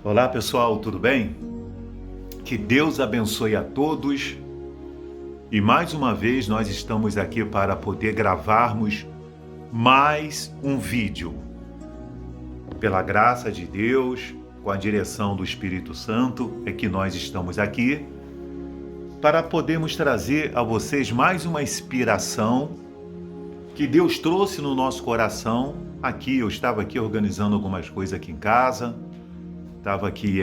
Olá pessoal, tudo bem? Que Deus abençoe a todos e mais uma vez nós estamos aqui para poder gravarmos mais um vídeo. Pela graça de Deus, com a direção do Espírito Santo, é que nós estamos aqui para podermos trazer a vocês mais uma inspiração que Deus trouxe no nosso coração. Eu estava aqui organizando algumas coisas aqui em casa, estava aqui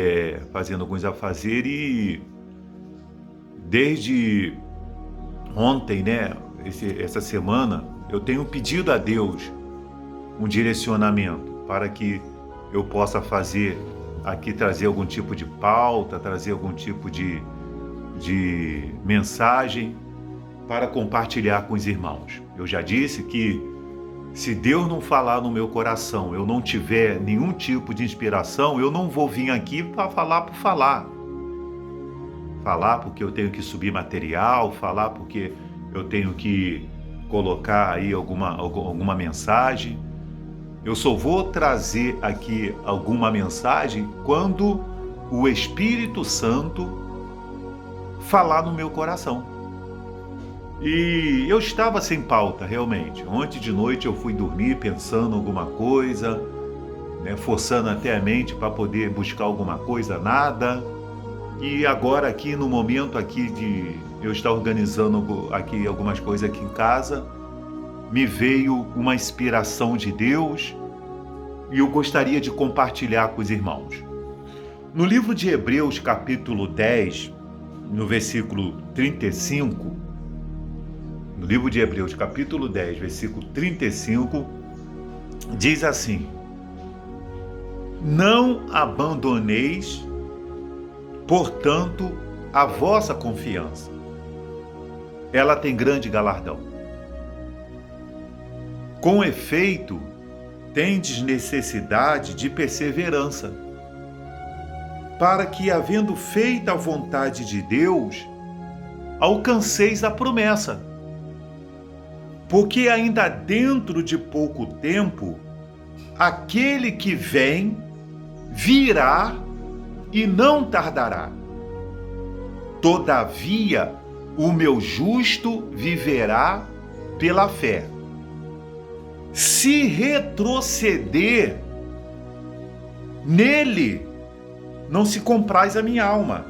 fazendo alguns afazeres e desde ontem, essa semana, eu tenho pedido a Deus um direcionamento para que eu possa fazer aqui, trazer algum tipo de pauta, trazer algum tipo de mensagem para compartilhar com os irmãos. Eu já disse que se Deus não falar no meu coração, eu não tiver nenhum tipo de inspiração, eu não vou vir aqui para falar por falar. Falar porque eu tenho que subir material, falar porque eu tenho que colocar aí alguma mensagem. Eu só vou trazer aqui alguma mensagem quando o Espírito Santo falar no meu coração. E eu estava sem pauta, realmente. Ontem de noite eu fui dormir pensando alguma coisa, forçando até a mente para poder buscar alguma coisa, nada. E agora aqui no momento aqui de eu estar organizando aqui algumas coisas aqui em casa, me veio uma inspiração de Deus e eu gostaria de compartilhar com os irmãos. No livro de Hebreus, capítulo 10, no versículo 35, no livro de Hebreus, capítulo 10, versículo 35, diz assim: Não abandoneis, portanto, a vossa confiança. Ela tem grande galardão. Com efeito, tendes necessidade de perseverança, para que, havendo feito a vontade de Deus, alcanceis a promessa. Porque ainda dentro de pouco tempo, aquele que vem virá e não tardará. Todavia, o meu justo viverá pela fé. Se retroceder, nele não se compraz a minha alma.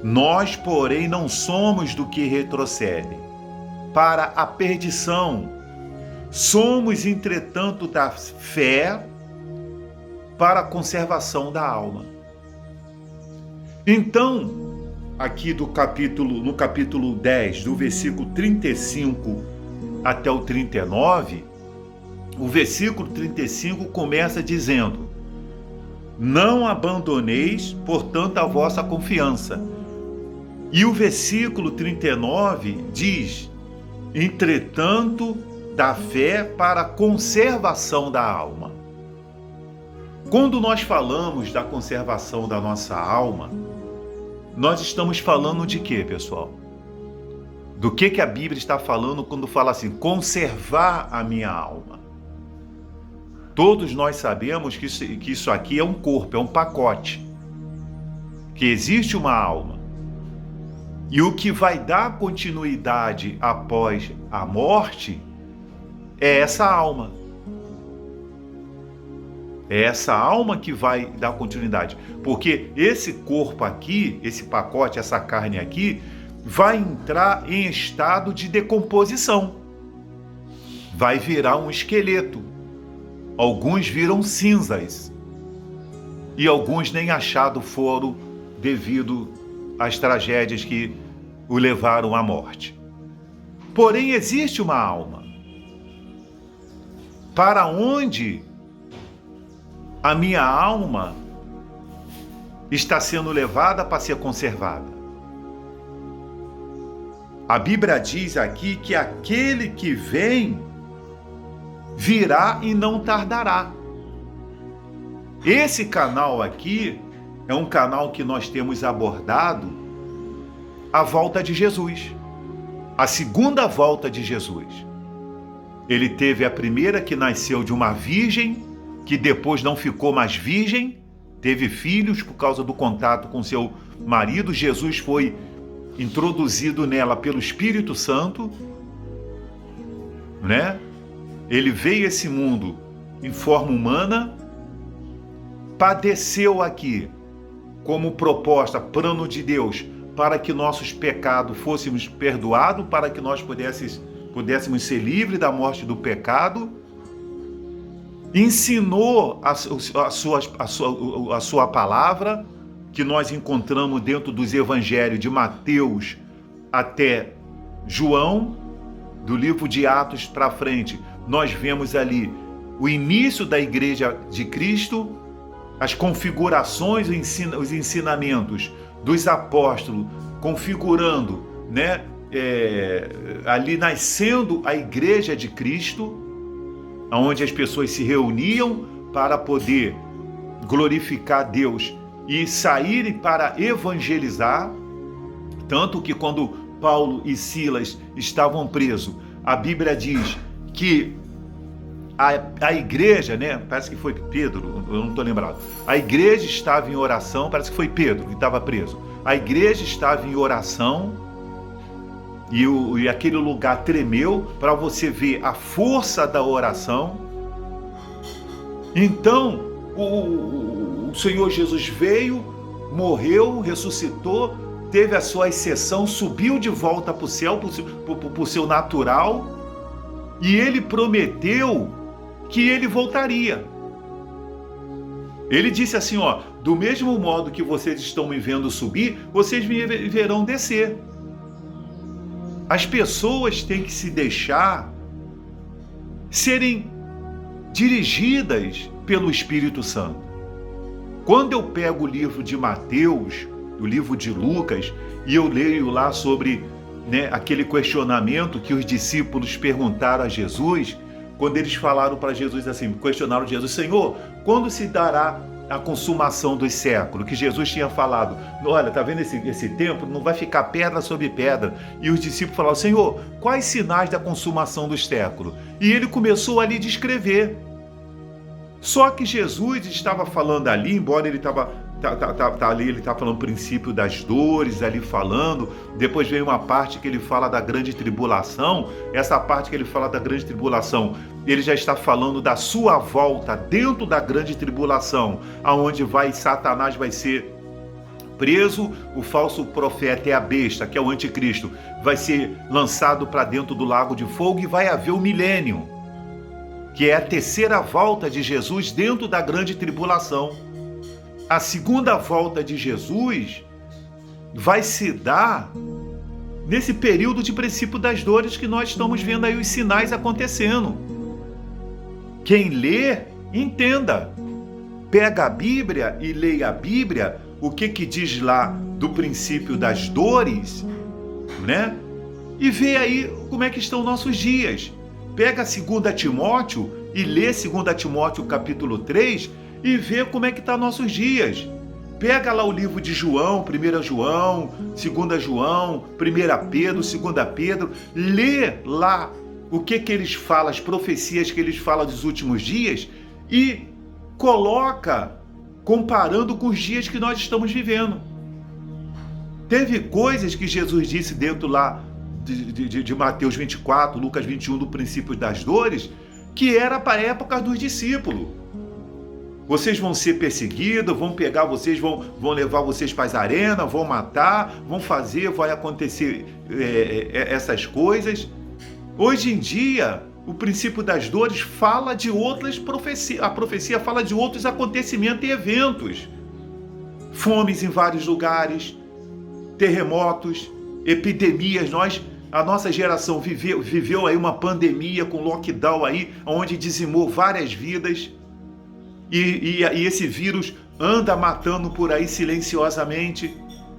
Nós, porém, não somos do que retrocede para a perdição. Somos, entretanto, da fé para a conservação da alma. Então, aqui no capítulo 10, do versículo 35 até o 39, o versículo 35 começa dizendo: Não abandoneis, portanto, a vossa confiança. E o versículo 39 diz: Entretanto, da fé para a conservação da alma. Quando nós falamos da conservação da nossa alma, nós estamos falando de quê, pessoal? Do que a Bíblia está falando quando fala assim, conservar a minha alma? Todos nós sabemos que isso aqui é um corpo, é um pacote, que existe uma alma. E o que vai dar continuidade após a morte é essa alma. É essa alma que vai dar continuidade. Porque esse corpo aqui, esse pacote, essa carne aqui, vai entrar em estado de decomposição. Vai virar um esqueleto. Alguns viram cinzas. E alguns nem achados foram devido às tragédias que o levaram à morte. Porém, existe uma alma. Para onde a minha alma está sendo levada para ser conservada? A Bíblia diz aqui que aquele que vem virá e não tardará. Esse canal aqui é um canal que nós temos abordado a volta de Jesus, a segunda volta de Jesus. Ele teve a primeira, que nasceu de uma virgem, que depois não ficou mais virgem, teve filhos por causa do contato com seu marido. Jesus foi introduzido nela pelo Espírito Santo, né? Ele veio a esse mundo em forma humana, padeceu aqui como proposta, plano de Deus, para que nossos pecados fôssemos perdoados, para que nós pudéssemos ser livres da morte do pecado. Ensinou a sua palavra, que nós encontramos dentro dos evangelhos de Mateus até João, do livro de Atos para frente. Nós vemos ali o início da Igreja de Cristo, as configurações, os ensinamentos dos apóstolos, configurando, né, ali nascendo a Igreja de Cristo, onde as pessoas se reuniam para poder glorificar Deus e saírem para evangelizar. Tanto que quando Paulo e Silas estavam presos, a Bíblia diz que a igreja, né? Parece que foi Pedro, eu não estou lembrado. A igreja estava em oração, parece que foi Pedro que estava preso. A igreja estava em oração e aquele lugar tremeu, para você ver a força da oração. Então, o Senhor Jesus veio, morreu, ressuscitou, teve a sua ascensão, subiu de volta para o céu, para o seu natural, e ele prometeu que ele voltaria. Ele disse assim, ó, do mesmo modo que vocês estão me vendo subir, vocês me verão descer. As pessoas têm que se deixar serem dirigidas pelo Espírito Santo. Quando eu pego o livro de Mateus, o livro de Lucas, e eu leio lá sobre, né, aquele questionamento que os discípulos perguntaram a Jesus, quando eles falaram para Jesus assim, questionaram Jesus, Senhor, quando se dará a consumação dos séculos? Que Jesus tinha falado, olha, tá vendo esse tempo? Não vai ficar pedra sobre pedra. E os discípulos falaram, Senhor, quais sinais da consumação dos séculos? E ele começou ali a descrever. Só que Jesus estava falando ali, embora ele estava ali, ele está falando o princípio das dores, ali falando, depois vem uma parte que ele fala da grande tribulação. Essa parte que ele fala da grande tribulação, ele já está falando da sua volta dentro da grande tribulação, aonde Satanás vai ser preso, o falso profeta é a besta, que é o anticristo, vai ser lançado para dentro do lago de fogo e vai haver o milênio, que é a terceira volta de Jesus dentro da grande tribulação. A segunda volta de Jesus vai se dar nesse período de princípio das dores que nós estamos vendo aí os sinais acontecendo. Quem lê, entenda. Pega a Bíblia e leia a Bíblia, o que diz lá do princípio das dores, né? E vê aí como é que estão nossos dias. Pega 2 Timóteo e lê 2 Timóteo capítulo 3 e vê como é que está nossos dias. Pega lá o livro de João, 1 João, 2 João, 1 Pedro, 2 Pedro, lê lá o que eles falam, as profecias que eles falam dos últimos dias e coloca comparando com os dias que nós estamos vivendo. Teve coisas que Jesus disse dentro lá de Mateus 24, Lucas 21, do princípio das dores, que era para a época dos discípulos. Vocês vão ser perseguidos, vão pegar vocês, vão levar vocês para as arenas, vão matar, vão fazer, vai acontecer essas coisas. Hoje em dia, o princípio das dores fala de outras profecias, a profecia fala de outros acontecimentos e eventos. Fomes em vários lugares, terremotos, epidemias. A nossa geração viveu aí uma pandemia com lockdown aí, onde dizimou várias vidas. E esse vírus anda matando por aí silenciosamente,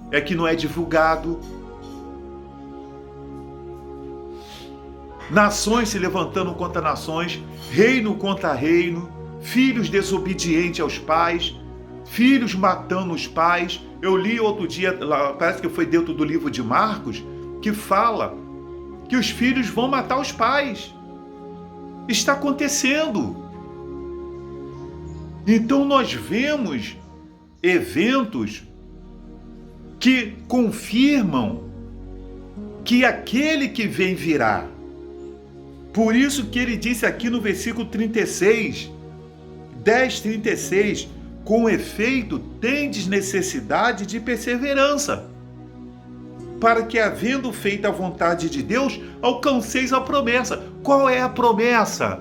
é que não é divulgado. Nações se levantando contra nações, reino contra reino, filhos desobedientes aos pais, filhos matando os pais. Eu li outro dia, parece que foi dentro do livro de Marcos, que fala que os filhos vão matar os pais. Está acontecendo. Então nós vemos eventos que confirmam que aquele que vem virá. Por isso que ele disse aqui no versículo 36, 10:36, com efeito, tendes necessidade de perseverança, para que, havendo feito a vontade de Deus, alcanceis a promessa. Qual é a promessa?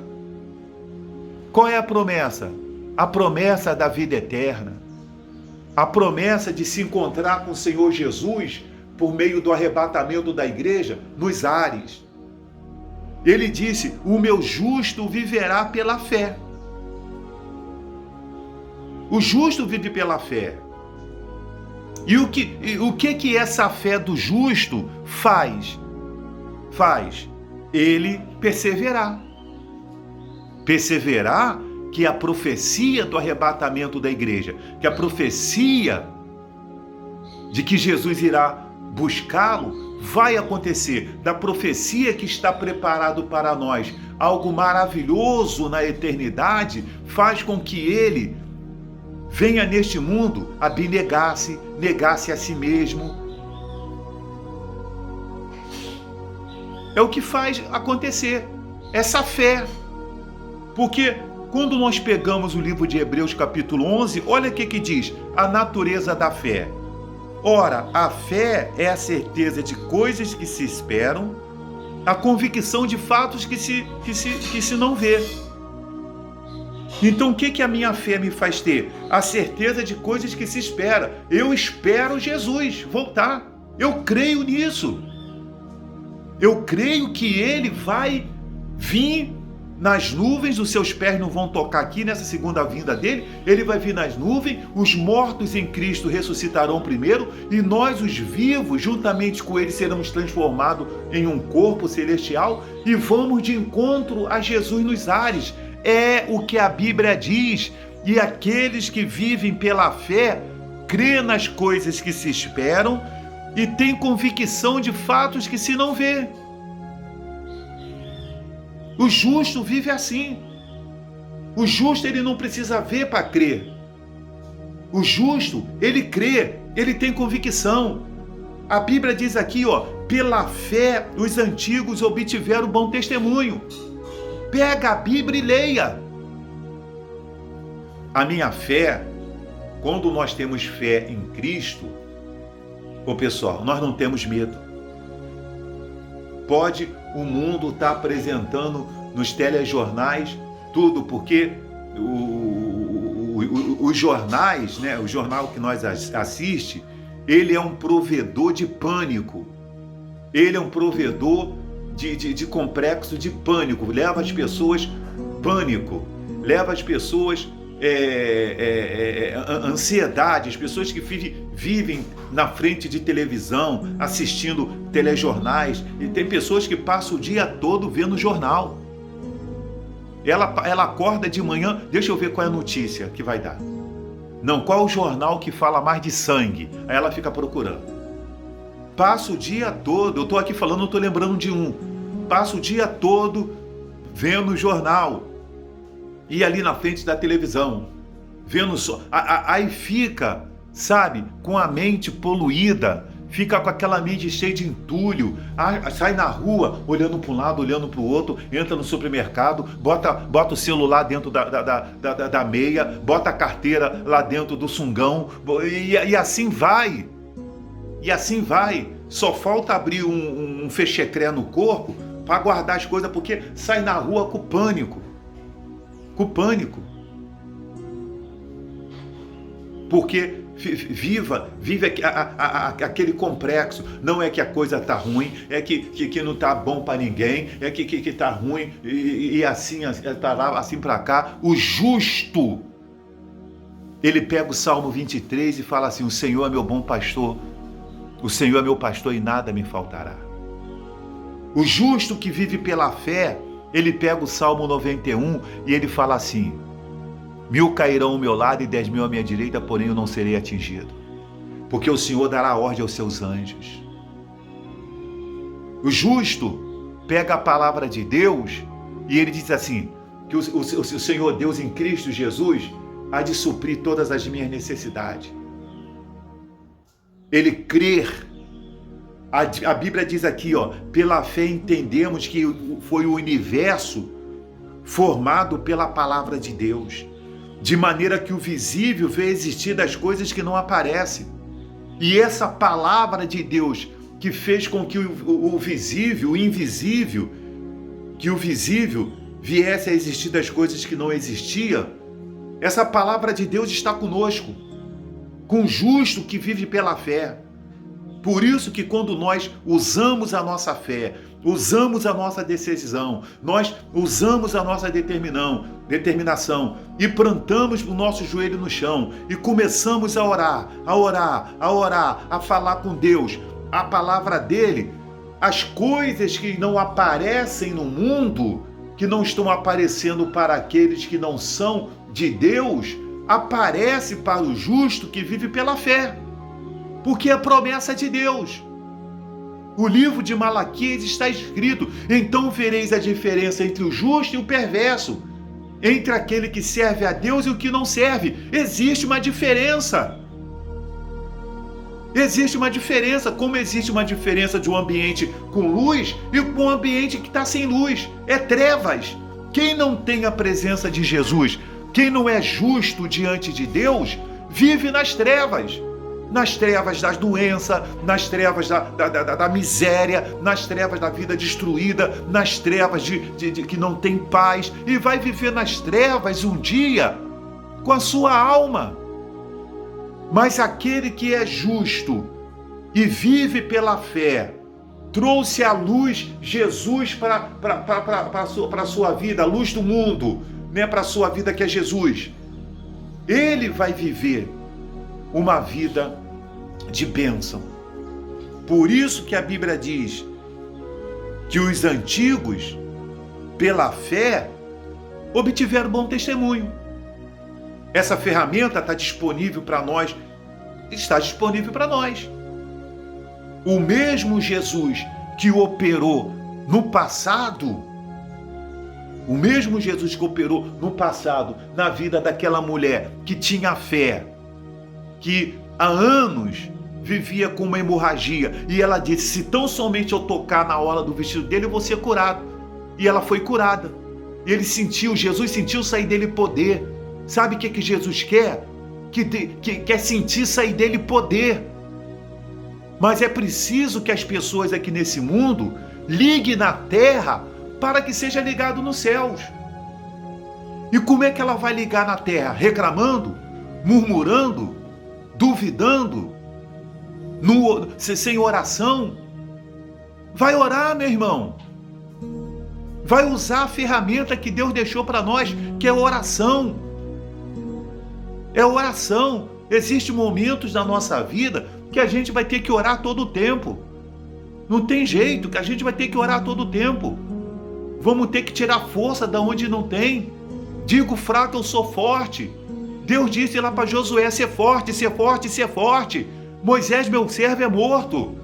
Qual é a promessa? A promessa da vida eterna. A promessa de se encontrar com o Senhor Jesus por meio do arrebatamento da igreja nos ares. Ele disse: o meu justo viverá pela fé. O justo vive pela fé. E o que essa fé do justo faz? Ele perseverar. Perseverar que a profecia do arrebatamento da igreja, que a profecia de que Jesus irá buscá-lo, vai acontecer, da profecia que está preparado para nós, algo maravilhoso na eternidade, faz com que ele venha neste mundo, abnegasse, negasse a si mesmo. É o que faz acontecer, essa fé. Porque quando nós pegamos o livro de Hebreus capítulo 11, olha o que diz, a natureza da fé. Ora, a fé é a certeza de coisas que se esperam, a convicção de fatos que se não vê. Então o que a minha fé me faz ter? A certeza de coisas que se espera. Eu espero Jesus voltar. Eu creio nisso. Eu creio que ele vai vir nas nuvens, os seus pés não vão tocar aqui nessa segunda vinda dele, ele vai vir nas nuvens, os mortos em Cristo ressuscitarão primeiro e nós, os vivos, juntamente com ele seremos transformados em um corpo celestial e vamos de encontro a Jesus nos ares. É o que a Bíblia diz, e aqueles que vivem pela fé crê nas coisas que se esperam e têm convicção de fatos que se não vê. O justo vive assim. O justo, ele não precisa ver para crer. O justo, ele crê, ele tem convicção. A Bíblia diz aqui, pela fé os antigos obtiveram bom testemunho. Pega a Bíblia e leia. A minha fé, quando nós temos fé em Cristo, pessoal, nós não temos medo. Pode o mundo estar apresentando nos telejornais tudo, porque os jornais, né, o jornal que nós assiste, ele é um provedor de pânico. Ele é um provedor de complexo de pânico. Leva as pessoas pânico, leva as pessoas ansiedade, as pessoas que vivem na frente de televisão, assistindo telejornais, e tem pessoas que passam o dia todo vendo jornal. Ela acorda de manhã, deixa eu ver qual é a notícia que vai dar. Não, qual é o jornal que fala mais de sangue? Aí ela fica procurando. Passa o dia todo, eu estou aqui falando, não estou lembrando de um. Passa o dia todo vendo o jornal. E ali na frente da televisão, vendo só, aí fica, sabe, com a mente poluída, fica com aquela mente cheia de entulho, sai na rua, olhando para um lado, olhando para o outro, entra no supermercado, bota o celular dentro da meia, bota a carteira lá dentro do sungão, e assim vai, só falta abrir um fechecré no corpo para guardar as coisas, porque sai na rua com pânico. Porque vive aquele complexo. Não é que a coisa tá ruim, é que não tá bom para ninguém, é que tá ruim e assim tá lá, assim para cá. O justo, ele pega o Salmo 23 e fala assim: o Senhor é meu bom pastor, o Senhor é meu pastor e nada me faltará. O justo que vive pela fé, ele pega o Salmo 91 e ele fala assim: 1000 cairão ao meu lado e 10.000 à minha direita, porém eu não serei atingido, porque o Senhor dará ordem aos seus anjos. O justo pega a palavra de Deus e ele diz assim, que o Senhor Deus em Cristo Jesus, há de suprir todas as minhas necessidades. Ele crer. A Bíblia diz aqui, pela fé entendemos que foi o universo formado pela palavra de Deus, de maneira que o visível vê existir das coisas que não aparecem. E essa palavra de Deus que fez com que o visível, o invisível, que o visível viesse a existir das coisas que não existiam, essa palavra de Deus está conosco, com o justo que vive pela fé. Por isso que quando nós usamos a nossa fé, usamos a nossa decisão, nós usamos a nossa determinação e plantamos o nosso joelho no chão e começamos a orar, a falar com Deus, a palavra dele, as coisas que não aparecem no mundo, que não estão aparecendo para aqueles que não são de Deus, aparece para o justo que vive pela fé. Porque é a promessa de Deus. O livro de Malaquias está escrito: então vereis a diferença entre o justo e o perverso, entre aquele que serve a Deus e o que não serve. Existe uma diferença. Existe uma diferença, como existe uma diferença de um ambiente com luz e com um ambiente que está sem luz. É trevas. Quem não tem a presença de Jesus, quem não é justo diante de Deus, vive nas trevas. Nas trevas da doença, nas trevas da miséria, nas trevas da vida destruída, nas trevas de que não tem paz, e vai viver nas trevas um dia com a sua alma. Mas aquele que é justo e vive pela fé, trouxe a luz, Jesus, para a sua vida, a luz do mundo, né, para a sua vida, que é Jesus. Ele vai viver uma vida de bênção. Por isso que a Bíblia diz que os antigos, pela fé, obtiveram bom testemunho. Essa ferramenta está disponível para nós, está disponível para nós. O mesmo Jesus que operou no passado, o mesmo Jesus que operou no passado na vida daquela mulher que tinha fé, que há anos vivia com uma hemorragia, e ela disse: se tão somente eu tocar na orla do vestido dele, eu vou ser curado. E ela foi curada. Jesus sentiu sair dele poder. Sabe o que Jesus quer? Quer sentir sair dele poder. Mas é preciso que as pessoas aqui nesse mundo liguem na terra para que seja ligado nos céus. E como é que ela vai ligar na terra? Reclamando? Murmurando? Duvidando? Sem oração? Vai orar, meu irmão. Vai usar a ferramenta que Deus deixou para nós, que é a oração. É a oração. Existem momentos na nossa vida que a gente vai ter que orar todo o tempo. Não tem jeito, que a gente vai ter que orar todo o tempo. Vamos ter que tirar força da onde não tem. Digo fraco, eu sou forte. Deus disse lá para Josué: ser forte, ser forte, ser forte. Moisés, meu servo, é morto.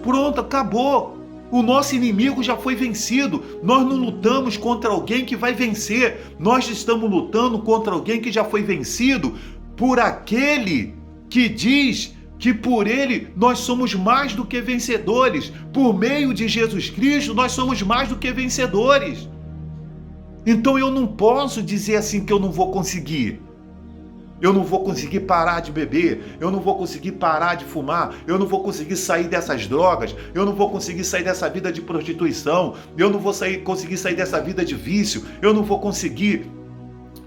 Pronto, acabou. O nosso inimigo já foi vencido. Nós não lutamos contra alguém que vai vencer. Nós estamos lutando contra alguém que já foi vencido por aquele que diz que por ele nós somos mais do que vencedores. Por meio de Jesus Cristo, nós somos mais do que vencedores. Então eu não posso dizer assim que eu não vou conseguir. Eu não vou conseguir parar de beber, eu não vou conseguir parar de fumar, eu não vou conseguir sair dessas drogas, eu não vou conseguir sair dessa vida de prostituição, eu não vou conseguir sair dessa vida de vício, eu não vou conseguir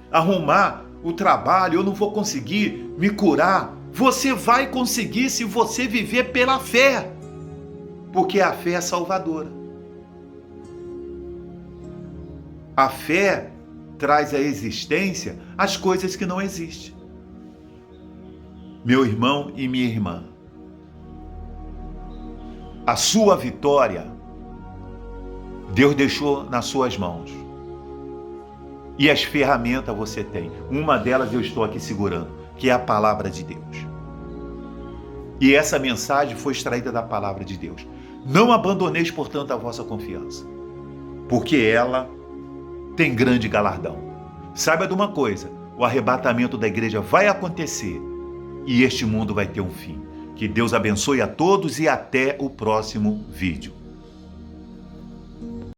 arrumar o trabalho, eu não vou conseguir me curar. Você vai conseguir se você viver pela fé, porque a fé é salvadora. A fé traz à existência as coisas que não existem. Meu irmão e minha irmã, a sua vitória Deus deixou nas suas mãos. E as ferramentas você tem. Uma delas eu estou aqui segurando, que é a palavra de Deus. E essa mensagem foi extraída da palavra de Deus. Não abandoneis, portanto, a vossa confiança, porque ela tem grande galardão. Saiba de uma coisa: o arrebatamento da igreja vai acontecer e este mundo vai ter um fim. Que Deus abençoe a todos e até o próximo vídeo.